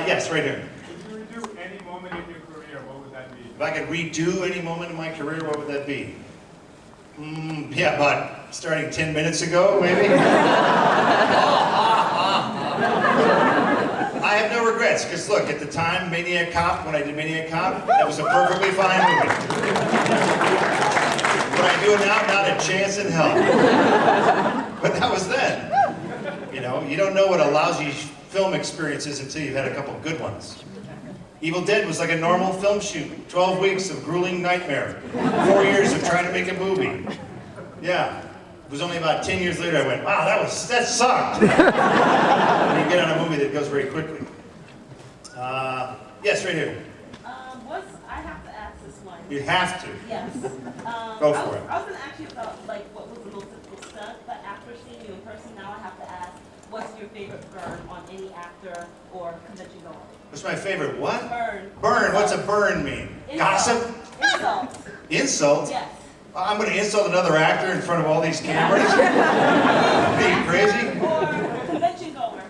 Yes, right here. If you redo any moment in your career, what would that be? If I could redo any moment in my career, what would that be? Yeah, about starting 10 minutes ago, maybe? I have no regrets, because look, at the time, Maniac Cop, when I did Maniac Cop, that was a perfectly fine movie. Would I do it now? Not a chance in hell. But that was then. You know, you don't know what a lousy film experience is until you've had a couple good ones. Evil Dead was like a normal film shoot. 12 weeks of grueling nightmare. 4 years of trying to make a movie. Yeah. It was only about 10 years later I went, wow, that sucked. And you get on a movie that goes very quickly. Yes, right here. I have to ask this one. You have to. Yes. Go for it. I was going to ask you about like what was the most difficult stuff, but after seeing you in person, now I have to ask, what's your favorite burn on any actor or convention goer? What's my favorite what? Burn. Burn. What's a burn mean? Insult. Gossip? Insult. Insult? Yes. I'm going to insult another actor in front of all these cameras? Are you crazy? Or convention goer.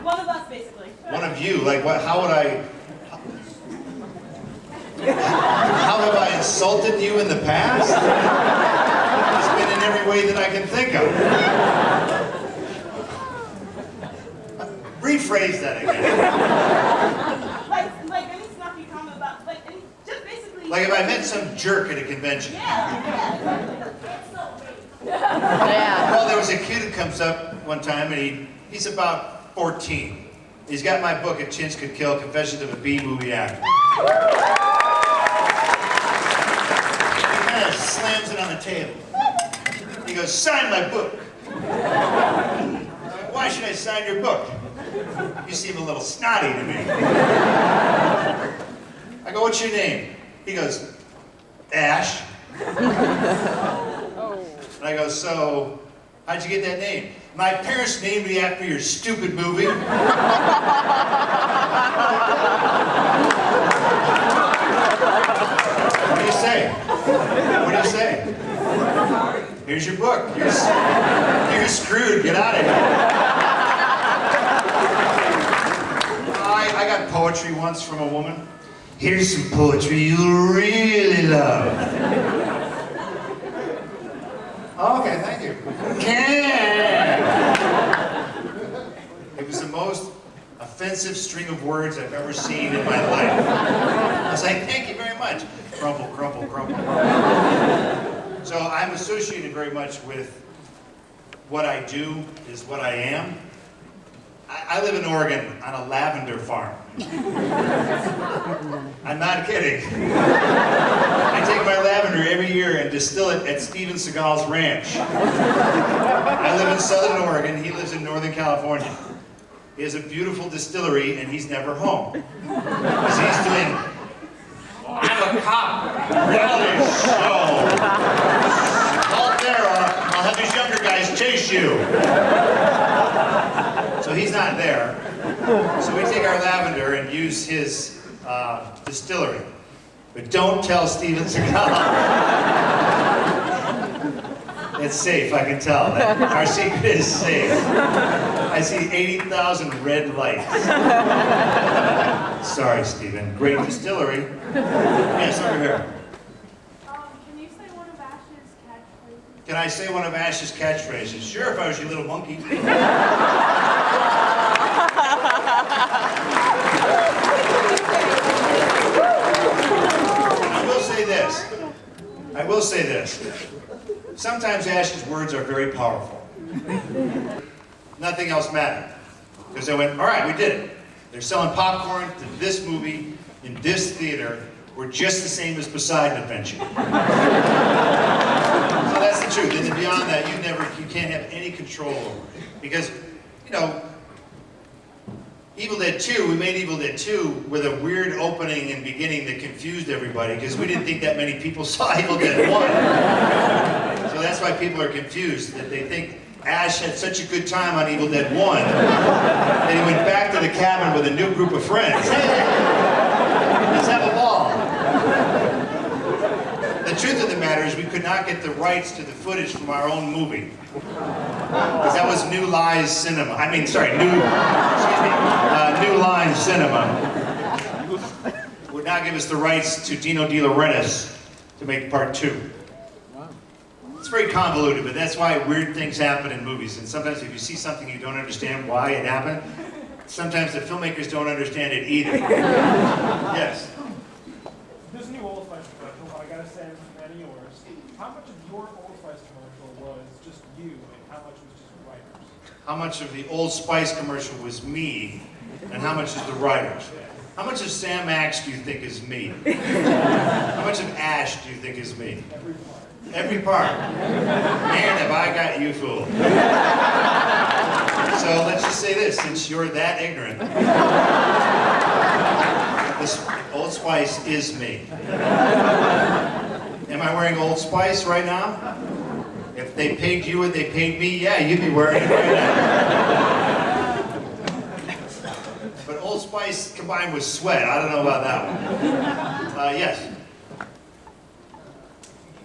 One of us, basically. One of you, like what? How have I insulted you in the past? It's been in every way that I can think of. Rephrase that again. Like any snarky comment about, just basically. Like if I met some jerk at a convention. Yeah, Well, there was a kid who comes up one time and he's about 14. He's got my book, A Chintz Could Kill, Confessions of a B-Movie Actor. He kind of slams it on the table. He goes, sign my book. Why should I sign your book? You seem a little snotty to me. I go, what's your name? He goes, Ash. And I go, so, how'd you get that name? My parents named me after your stupid movie. What do you say? What do you say? Here's your book. You're screwed. Get out of here. I got poetry once from a woman. Here's some poetry you'll really love. Oh, okay, thank you. It was the most offensive string of words I've ever seen in my life. I was like, thank you very much. Crumple, crumple, crumple. So I'm associated very much with what I do is what I am. I live in Oregon on a lavender farm. I'm not kidding. I take my lavender every year and distill it at Steven Seagal's ranch. I live in Southern Oregon. He lives in Northern California. He has a beautiful distillery and he's never home. Because he's doing, I'm a cop, reality show. Halt there or I'll have these younger guys chase you. So he's not there. So we take our lavender and use his distillery. But don't tell Steven Seagal. It's safe, I can tell. Our secret is safe. I see 80,000 red lights. Sorry, Steven. Great distillery. Yes, over here. Can you say one of Ash's catchphrases? Can I say one of Ash's catchphrases? Sure, if I was your little monkey. I will say this. Sometimes Ash's words are very powerful. Nothing else mattered. Because they went, all right, we did it. They're selling popcorn to this movie in this theater. We're just the same as Poseidon Adventure. So that's the truth. And then beyond that, you can't have any control over it. Because, you know, Evil Dead 2, we made Evil Dead 2 with a weird opening and beginning that confused everybody because we didn't think that many people saw Evil Dead 1. So that's why people are confused, that they think Ash had such a good time on Evil Dead 1 that he went back to the cabin with a new group of friends. Hey, let's have a ball. The the truth of the matter is we could not get the rights to the footage from our own movie. Because that was New Lies Cinema. I mean, sorry, New Line Cinema. Would not give us the rights to Dino De Laurentiis to make part 2. It's very convoluted, but that's why weird things happen in movies. And sometimes if you see something you don't understand why it happened, sometimes the filmmakers don't understand it either. Yes? This new Old Spice commercial, I gotta say, many yours. How much of your Old Spice commercial was just you, and how much was just writers? How much of the Old Spice commercial was me, and how much is the writers? How much of Sam Axe do you think is me? How much of Ash do you think is me? Every part. Man, have I got you fooled. So let's just say this, since you're that ignorant, this Old Spice is me. Am I wearing Old Spice right now? If they paid you what they paid me, yeah, you'd be wearing it right now. But Old Spice combined with sweat, I don't know about that one. Yes? If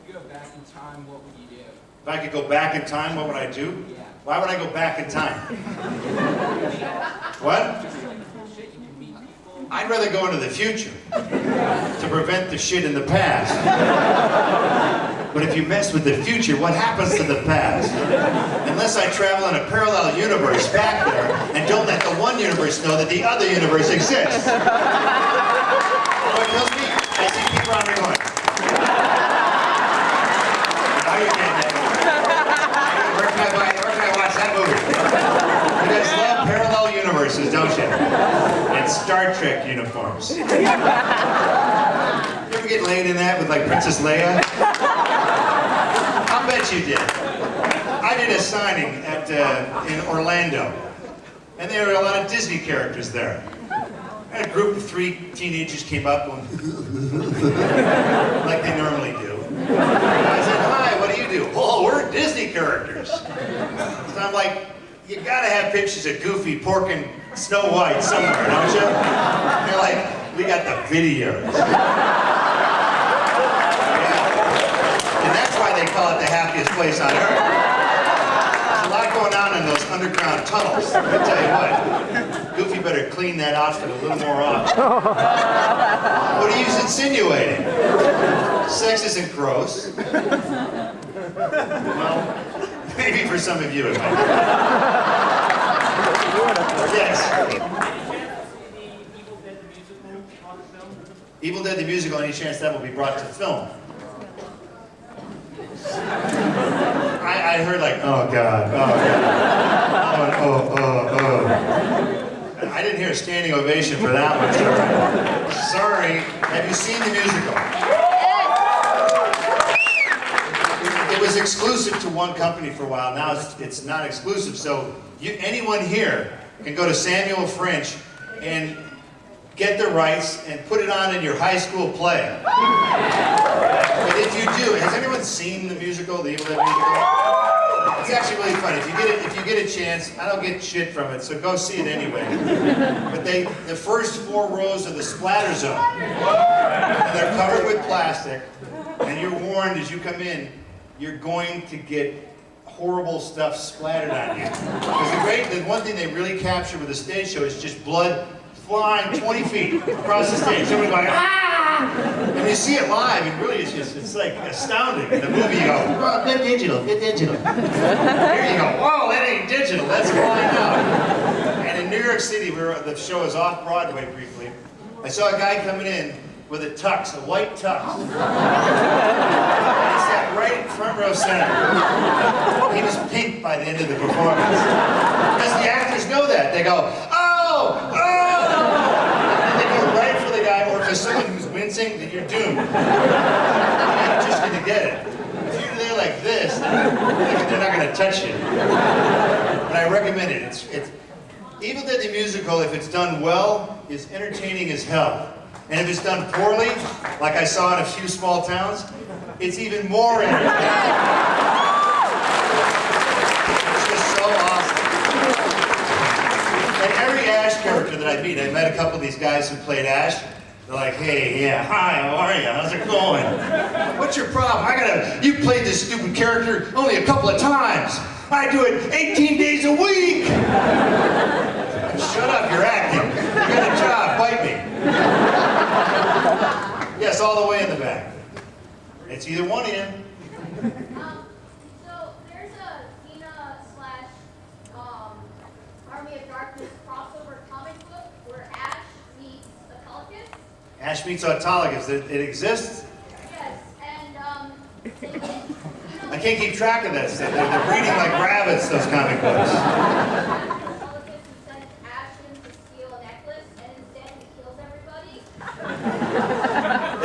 you could go back in time, what would you do? If I could go back in time, what would I do? Yeah. Why would I go back in time? What? Shit, you can meet people. I'd rather go into the future to prevent the shit in the past. But if you mess with the future, what happens to the past? Unless I travel in a parallel universe back there and don't let the one universe know that the other universe exists. What kills me? I see people around me going. Now you can't get it. Where can I watch that movie? You guys love parallel universes, don't you? And Star Trek uniforms. You ever get laid in that with like Princess Leia? I'll bet you did. I did a signing at in Orlando, and there were a lot of Disney characters there. And a group of 3 teenagers came up going, like they normally do. And I said, "Hi, what do you do?" "Oh, we're Disney characters." So I'm like, you gotta have pictures of Goofy porking Snow White somewhere, don't you? And they're like, "We got the videos." And that's why they call it the happiest place on earth. There's a lot going on in those underground tunnels. Let me tell you what. Goofy better clean that outfit a little more often. What are you insinuating? Sex isn't gross. Well, maybe for some of you it might be. Yes. Evil Dead the Musical, any chance that will be brought to film? I heard like, oh God, oh. I didn't hear a standing ovation for that one, sorry. Have you seen the musical? It was exclusive to one company for a while. Now it's not exclusive, so anyone here can go to Samuel French and get the rights and put it on in your high school play. But if you do, has anyone seen the musical, the Evil Dead musical? It's actually really fun. If you get a chance, I don't get shit from it, so go see it anyway. But the first 4 rows are the splatter zone. And they're covered with plastic, and you're warned as you come in, you're going to get horrible stuff splattered on you. Because the one thing they really capture with a stage show is just blood flying 20 feet across the stage. Somebody going, ah! And you see it live, and really it's like astounding. In the movie you go, oh, good digital. Here you go, whoa, that ain't digital, that's flying out. And in New York City, the show was off Broadway briefly. I saw a guy coming in with a tux, a white tux. He sat right in front row center. He was pink by the end of the performance. Because the actors know that. They go, oh! And they go right for the guy, or if there's someone who's wincing, then you're doomed. You're just gonna get it. If you're there like this, they're not gonna touch you. But I recommend it. It's Evil Dead the Musical, if it's done well, is entertaining as hell. And if it's done poorly, like I saw in a few small towns, it's even more entertaining. It's just so awesome. And every Ash character that I met a couple of these guys who played Ash, They're like, hey, yeah, hi, how are you? How's it going? What's your problem? You played this stupid character only a couple of times. I do it 18 days a week. Shut up, you're acting. You got a job, bite me. Yes, all the way in the back. It's either one of you. So there's a Xena slash Army of Darkness crossover comic book where Ash meets Autolycus. Ash meets Autolycus. It exists? Yes, and they get, I can't keep track of this. They're breeding like rabbits, those comic books. Autolycus who sends Ash in to steal a necklace, and instead he kills everybody.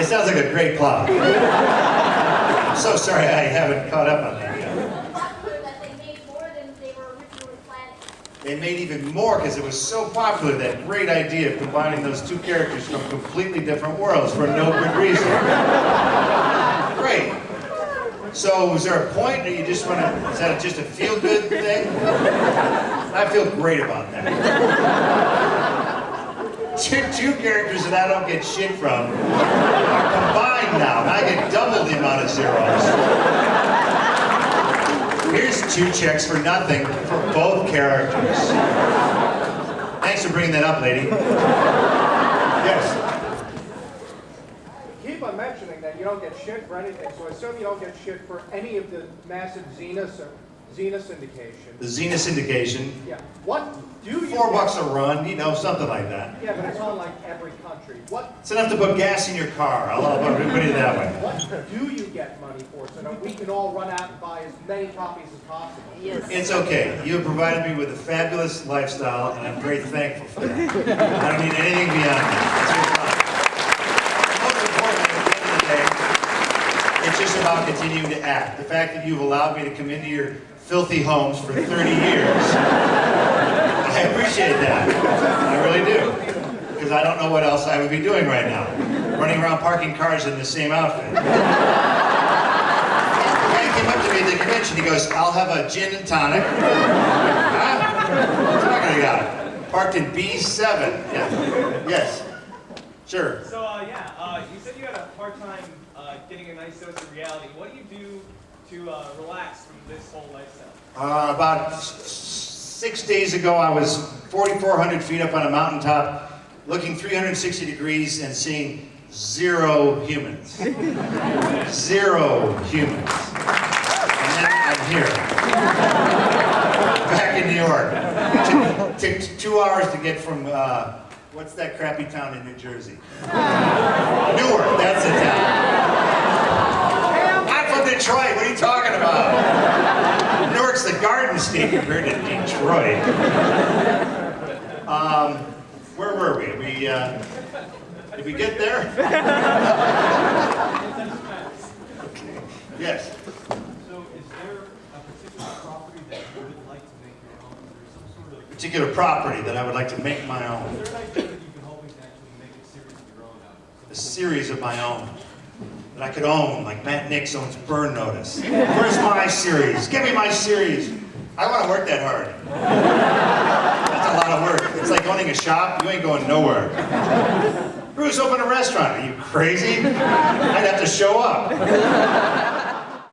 It sounds like a great plot. I'm so sorry I haven't caught up on that yet. So popular that they made more than they were originally planning. They made even more because it was so popular, that great idea of combining those two characters from completely different worlds for no good reason. Great. So was there a point, or you just want to, is that just a feel-good thing? I feel great about that. Two characters that I don't get shit from are combined now, and I get double the amount of zeros. Here's 2 checks for nothing for both characters. Thanks for bringing that up, lady. Yes. Keep on mentioning that you don't get shit for anything, so I assume you don't get shit for any of the massive Xena syndication. The Xena syndication. Yeah. What do you $4 a run, you know, something like that. Yeah, but it's on like every country. What It's enough to put gas in your car. I'll put it that way. what do you get money for so that we can all run out and buy as many copies as possible? Yes. It's okay. You have provided me with a fabulous lifestyle, and I'm very thankful for that. I don't need anything beyond that. It's very fun. Most importantly, at the end of the day, it's just about continuing to act. The fact that you've allowed me to come into your filthy homes for 30 years, I appreciate that. I really do. Because I don't know what else I would be doing right now. Running around parking cars in the same outfit. The guy came up to me at the convention, he goes, I'll have a gin and tonic. Huh? What talking about? Parked in B7. Yeah. Yes. Sure. So, you said you had a hard time getting a nice dose of reality. What do you do to relax from this whole lifestyle? About 6 days ago, I was 4,400 feet up on a mountaintop, looking 360 degrees and seeing 0 humans. 0 humans. And then I'm here. Back in New York. Took 2 hours to get from, what's that crappy town in New Jersey? Newark, that's the town. I'm from Detroit, what are you talking about? Newark's the Garden State compared to Detroit. Where were we? Did we get there? Yes. So is there a particular property that you would like to make your own? Is there some sort of Particular property that I would like to make my own. is there an idea that you've been hoping to actually make a series of your own out of? A series of my own that I could own, like Matt Nix owns Burn Notice. Where's my series? Give me my series. I want to work that hard. That's a lot of work. It's like owning a shop. You ain't going nowhere. Bruce, open a restaurant. Are you crazy? I'd have to show up.